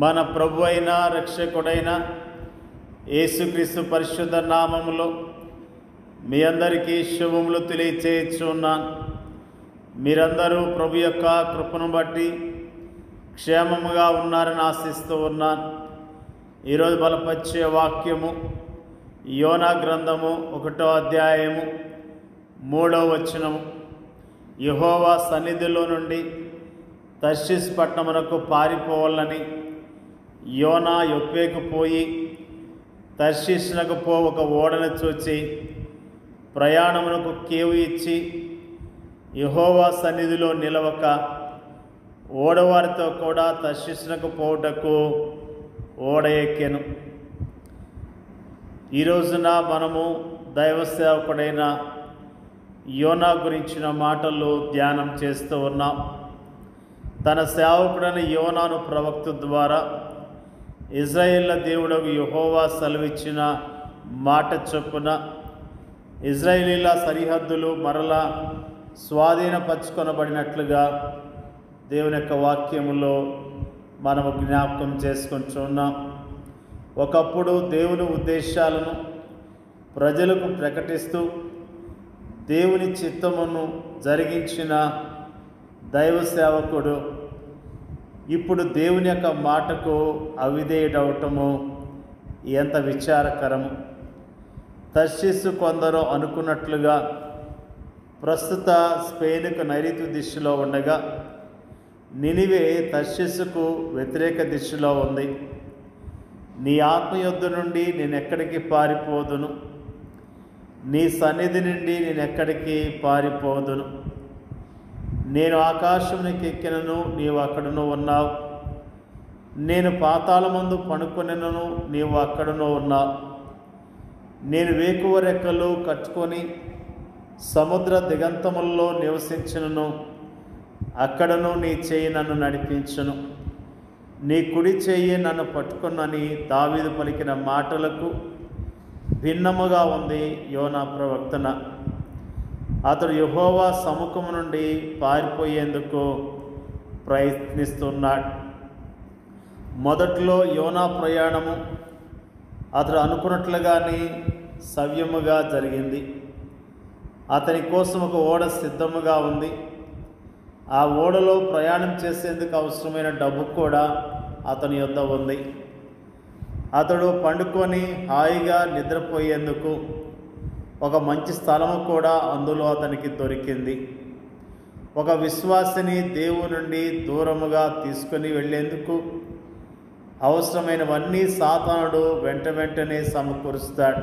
మన ప్రభు అయిన రక్షకుడైన యేసుక్రీస్తు పరిశుద్ధ నామములో మీ అందరికీ శుభములు తెలియచేయుచున్నాను. మీరందరూ ప్రభు యొక్క కృపను బట్టి క్షేమముగా ఉన్నారని ఆశిస్తూ ఉన్నాను. ఈరోజు బలపరిచే వాక్యము యోనా గ్రంథము 1వ అధ్యాయము 3వ వచనము. యెహోవా సన్నిధిలో నుండి తర్షీషు పట్టణమునకు పారిపోవాలని యోనా యొప్పేకు పోయి తర్షీషునకు ఒక ఓడను చూచి ప్రయాణమునకు కేవు ఇచ్చి యెహోవా సన్నిధిలో నిలవక ఓడవారితో కూడా తర్షీషునకు పోవుటకు ఓడ ఎక్కెను. ఈ రోజున మనము దైవ సేవకుడైన యోనా గురించిన మాటలు ధ్యానం చేస్తూ ఉన్నాం. తన సేవకుడైన యోనాను ప్రవక్త ద్వారా ఇజ్రాయేళ్ల దేవుడకు యెహోవా సెలవిచ్చిన మాట చొప్పున ఇజ్రాయేలీల సరిహద్దులు మరలా స్వాధీనపరచుకొనబడినట్లుగా దేవుని యొక్క వాక్యములో మనము జ్ఞాపకం చేసుకుంటున్నాం. ఒకప్పుడు దేవుని ఉద్దేశాలను ప్రజలకు ప్రకటిస్తూ దేవుని చిత్తమును జరిగించిన దైవ సేవకుడు ఇప్పుడు దేవుని యొక్క మాటకు అవిధేయుడవటము ఎంత విచారకరము. తర్షీషు కొందరు అనుకున్నట్లుగా ప్రస్తుత స్పెయిన్కు నైరుతి దిశలో ఉండగా నినివే తర్షీషుకు వ్యతిరేక దిశలో ఉంది. నీ ఆత్మయుద్ధ నుండి నేనెక్కడికి పారిపోదును, నీ సన్నిధి నుండి నేనెక్కడికి పారిపోదును. నేను ఆకాశమునికి ఎక్కినను, నీవు అక్కడను ఉన్నావు. నేను పాతాళమందు పడుకొనెనను, నీవు అక్కడను ఉన్నావు. నేను వేకువ రెక్కలు కట్టుకొని సముద్ర దిగంతముల్లో నివసించును, అక్కడను నీ చేయి నన్ను నడిపించును. నీ కుడి చేయి నన్ను పట్టుకున్నని దావీదు పలికిన మాటలకు భిన్నముగా ఉంది యోనా ప్రవక్తన. అతడు యెహోవా సముఖము నుండి పారిపోయేందుకు ప్రయత్నిస్తున్నాడు. మొదట్లో యోనా ప్రయాణము అతడు అనుకున్నట్లుగానే సవ్యముగా జరిగింది. అతని కోసం ఒక ఓడ సిద్ధముగా ఉంది. ఆ ఓడలో ప్రయాణం చేసేందుకు అవసరమైన డబ్బు కూడా అతని యొద్ద ఉంది. అతడు పండుకొని హాయిగా నిద్రపోయేందుకు ఒక మంచి స్థలము కూడా అందులో అతనికి దొరికింది. ఒక విశ్వాసిని దేవుని నుండి దూరముగా తీసుకొని వెళ్ళేందుకు అవసరమైనవన్నీ సాతానుడు వెంటనే సమకూరుస్తాడు.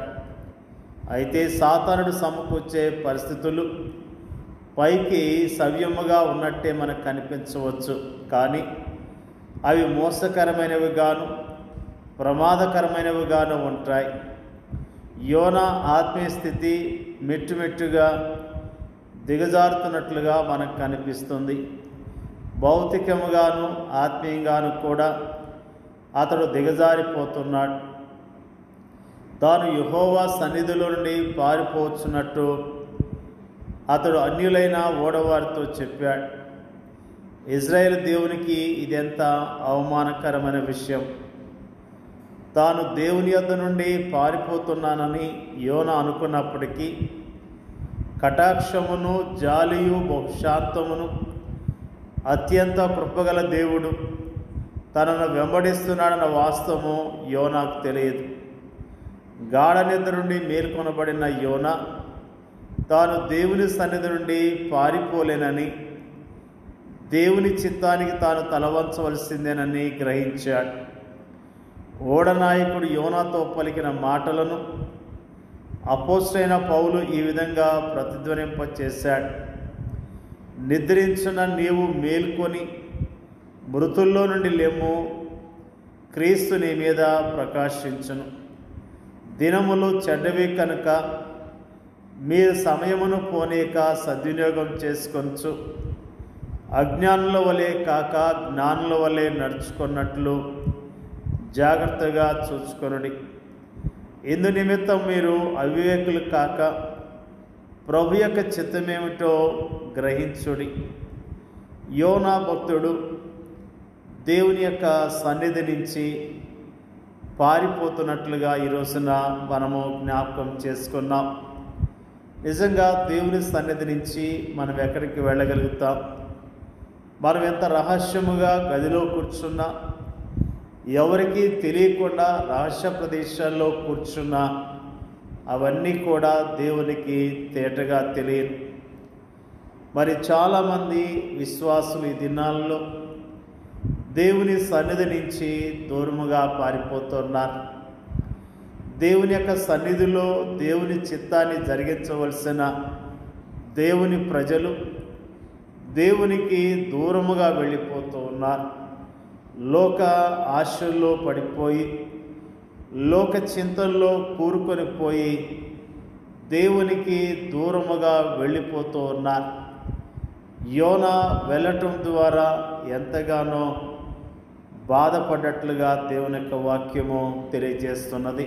అయితే సాతానుడు సమకూర్చే పరిస్థితులు పైకి సవ్యముగా ఉన్నట్టే మనకు కనిపించవచ్చు, కానీ అవి మోసకరమైనవిగాను ప్రమాదకరమైనవిగాను ఉంటాయి. యోనా ఆత్మీయ స్థితి మెట్టుమెట్టుగా దిగజారుతున్నట్లుగా మనకు కనిపిస్తుంది. భౌతికముగాను ఆత్మీయంగాను కూడా అతడు దిగజారిపోతున్నాడు. తాను యెహోవా సన్నిధిలో నుండి పారిపోవచ్చున్నట్టు అతడు అన్యులైన ఓడవారితో చెప్పాడు. ఇజ్రాయేల్ దేవునికి ఇదెంత అవమానకరమైన విషయం. తాను దేవుని యొద్ద నుండి పారిపోతున్నానని యోనా అనుకున్నప్పటికీ కటాక్షమును జాలియు బహుశాంతమును అత్యంత కృపగల దేవుడు తనను వెంబడిస్తున్నాడన్న వాస్తవము యోనాకు తెలియదు. గాఢ నిద్ర నుండి మేల్కొనబడిన యోనా తాను దేవుని సన్నిధి నుండి పారిపోలేనని, దేవుని చిత్తానికి తాను తలవంచవలసిందేనని గ్రహించాడు. ఓడనాయకుడు యోనాతో పలికిన మాటలను అపోస్తలుడైన పౌలు ఈ విధంగా ప్రతిధ్వనింపచేశాడు. నిద్రించిన నీవు మేల్కొని మృతుల్లో నుండి లెమ్ము, క్రీస్తు నీ మీద ప్రకాశించును. దినములు చెడ్డవి కనుక మీరు సమయమును పోనీక సద్వినియోగం చేసుకొనచ్చు. అజ్ఞానుల వలె కాక జ్ఞానుల వలె నడుచుకున్నట్లు జాగ్రత్తగా చూచుకొనుడి. ఇందు నిమిత్తం మీరు అవివేకులు కాక ప్రభు యొక్క చిత్తమేమిటో గ్రహించుడి. యోనా భక్తుడు దేవుని యొక్క సన్నిధి నుంచి పారిపోతున్నట్లుగా ఈ రోజున మనము జ్ఞాపకం చేసుకున్నాం. నిజంగా దేవుని సన్నిధి నుంచి మనం ఎక్కడికి వెళ్ళగలుగుతాం? మనం ఎంత రహస్యముగా గదిలో కూర్చున్నా, ఎవరికీ తెలియకుండా రహస్య ప్రదేశాల్లో కూర్చున్నా, అవన్నీ కూడా దేవునికి తేటగా తెలియదు. మరి చాలామంది విశ్వాసులు ఈ దినాల్లో దేవుని సన్నిధి నుంచి దూరముగా పారిపోతున్నారు. దేవుని యొక్క సన్నిధిలో దేవుని చిత్తాన్ని జరిగించవలసిన దేవుని ప్రజలు దేవునికి దూరముగా వెళ్ళిపోతూ ఉన్నారు. లోక ఆశల్లో పడిపోయి, లోక చింతల్లో కూరుకొని పోయి దేవునికి దూరముగా వెళ్ళిపోతూ ఉన్నారు. యోనా వెళ్ళటం ద్వారా ఎంతగానో బాధపడ్డట్లుగా దేవుని యొక్క వాక్యము తెలియజేస్తున్నది.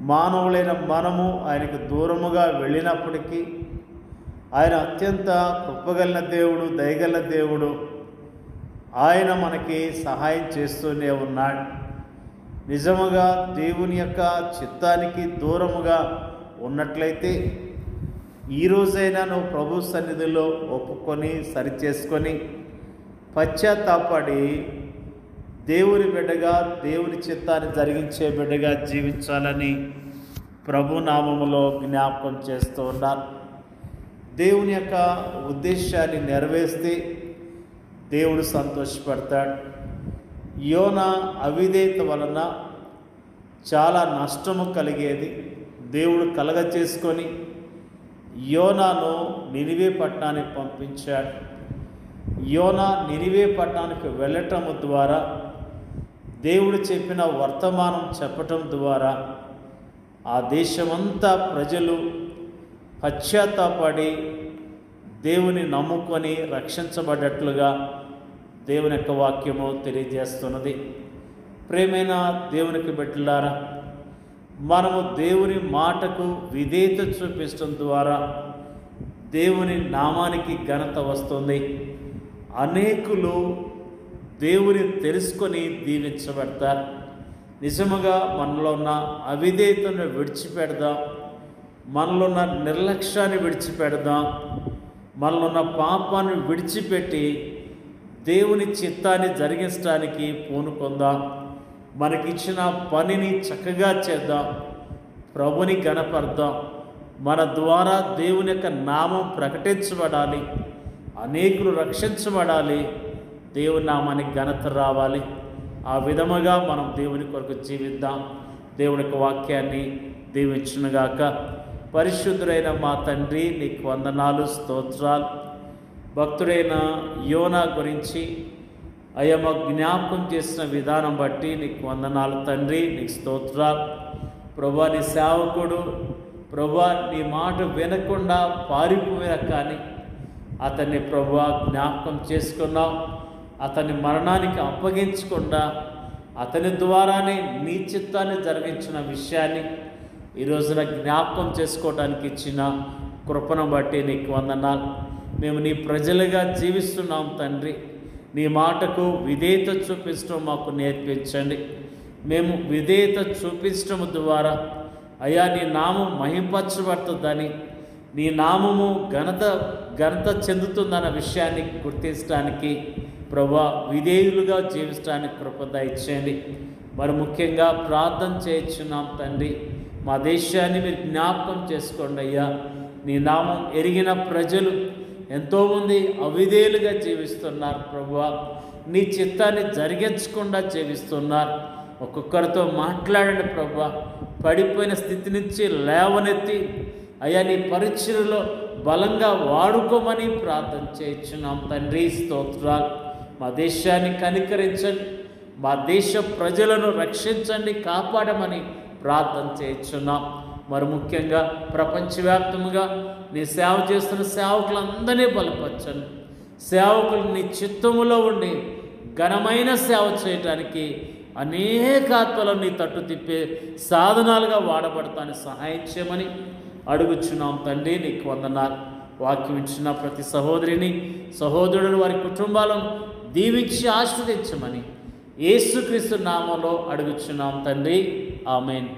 మానవులైన మనము ఆయనకు దూరముగా వెళ్ళినప్పటికీ ఆయన అత్యంత కృపగల దేవుడు, దయగల దేవుడు. ఆయన మనకి సహాయం చేస్తూనే ఉన్నాడు. నిజముగా దేవుని యొక్క చిత్తానికి దూరముగా ఉన్నట్లయితే ఈరోజైనా నువ్వు ప్రభు సన్నిధిలో ఒప్పుకొని సరిచేసుకొని పశ్చాత్తాపడి దేవుని బిడ్డగా, దేవుని చిత్తాన్ని జరిగించే బిడ్డగా జీవించాలని ప్రభు నామములో జ్ఞాపకం చేస్తూ ఉన్నారు. దేవుని యొక్క ఉద్దేశాన్ని నెరవేర్స్తే దేవుడు సంతోషపడతాడు. యోనా అవిధేయత వలన చాలా నష్టము కలిగేది. దేవుడు కలగచేసుకొని యోనాను నినివే పట్టణానికి పంపించాడు. యోనా నినివే పట్టణానికి వెళ్ళటము ద్వారా, దేవుడు చెప్పిన వర్తమానం చెప్పటం ద్వారా ఆ దేశమంతా ప్రజలు పశ్చాత్తాపడి దేవుని నమ్ముకొని రక్షించబడ్డట్లుగా దేవుని యొక్క వాక్యము తెలియజేస్తున్నది. ప్రేమైన దేవునికి బిడ్డలారా, మనము దేవుని మాటకు విధేయత చూపించడం ద్వారా దేవుని నామానికి ఘనత వస్తుంది. అనేకులు దేవుని తెలుసుకొని దీవించబడతారు. నిజముగా మనలో ఉన్న అవిధేయతను విడిచిపెడదాం, మనలో ఉన్న నిర్లక్ష్యాన్ని విడిచిపెడదాం, మనలో ఉన్న పాపాన్ని విడిచిపెట్టి దేవుని చిత్తాన్ని జరిగించడానికి పూనుకొందాం. మనకిచ్చిన పనిని చక్కగా చేద్దాం, ప్రభుని గణపడదాం. మన ద్వారా దేవుని యొక్క నామం ప్రకటించబడాలి, అనేకులు రక్షించబడాలి, దేవుని నామానికి ఘనత రావాలి. ఆ విధముగా మనం దేవుని కొరకు జీవిద్దాం. దేవుని యొక్క వాక్యాన్ని దీవించునుగాక. పరిశుద్ధుడైన మా తండ్రి, నీకు వందనాలు, స్తోత్రాలు. భక్తుడైన యోనా గురించి అయ్యమ్మ జ్ఞాపకం చేసిన విధానం బట్టి నీకు వందనాలు తండ్రి, నీకు స్తోత్రాలు. ప్రభా, నీ సేవకుడు ప్రభా నీ మాట వినకుండా పారిపోయినా కానీ అతన్ని ప్రభా జ్ఞాపకం చేసుకున్నావు. అతన్ని మరణానికి అప్పగించకుండా అతని ద్వారానే నీ చిత్తాన్ని జరిగించిన విషయాన్ని ఈ రోజున జ్ఞాపకం చేసుకోవడానికి ఇచ్చిన కృపను బట్టి నీకు వందనాలు. మేము నీ ప్రజలుగా జీవిస్తున్నాం తండ్రి. నీ మాటకు విధేయత చూపించడం మాకు నేర్పించండి. మేము విధేయత చూపించడం ద్వారా అయ్యా నీ నామం మహింపరచబడుతుందని, నీ నామము ఘనత చెందుతుందన్న విషయాన్ని గుర్తించడానికి ప్రభా విధేయులుగా జీవించడానికి కృప దయచేయండి. మరి ముఖ్యంగా ప్రార్థన చేయించున్నాం తండ్రి. మా దేశాన్ని మీరు జ్ఞాపకం చేసుకోండి అయ్యా. నీ నామం ఎరిగిన ప్రజలు ఎంతోమంది అవిధేయులుగా జీవిస్తున్నారు ప్రభువా. నీ చిత్తాన్ని జరిగించకుండా జీవిస్తున్నారు. ఒక్కొక్కరితో మాట్లాడండి ప్రభువా. పడిపోయిన స్థితి నుంచి లేవనెత్తి అయ్యా నీ పరిచర్యలో బలంగా వాడుకోమని ప్రార్థన చేయించున్నాం తండ్రి. స్తోత్రాలు. మా దేశాన్ని కనికరించండి, మా దేశ ప్రజలను రక్షించండి, కాపాడమని ప్రార్థన చేయించున్నాం. మరి ముఖ్యంగా ప్రపంచవ్యాప్తంగా నీ సేవ చేస్తున్న సేవకులందరినీ బలపరచండి. సేవకులు నీ చిత్తములో ఉండి ఘనమైన సేవ చేయటానికి అనేక ఆత్మలను నీ తట్టు తిప్పే సాధనాలుగా వాడబడతాని సహాయం చేయమని అడుగుచున్నాం తండ్రి. నీకు వందనాలు. వాక్యం ఇచ్చిన ప్రతి సహోదరిని, సహోదరుడు, వారి కుటుంబాలను దీవించి ఆశీర్వదించమని యేసుక్రీస్తు నామములో అడుగుచున్నాం తండ్రి. ఆమేన్.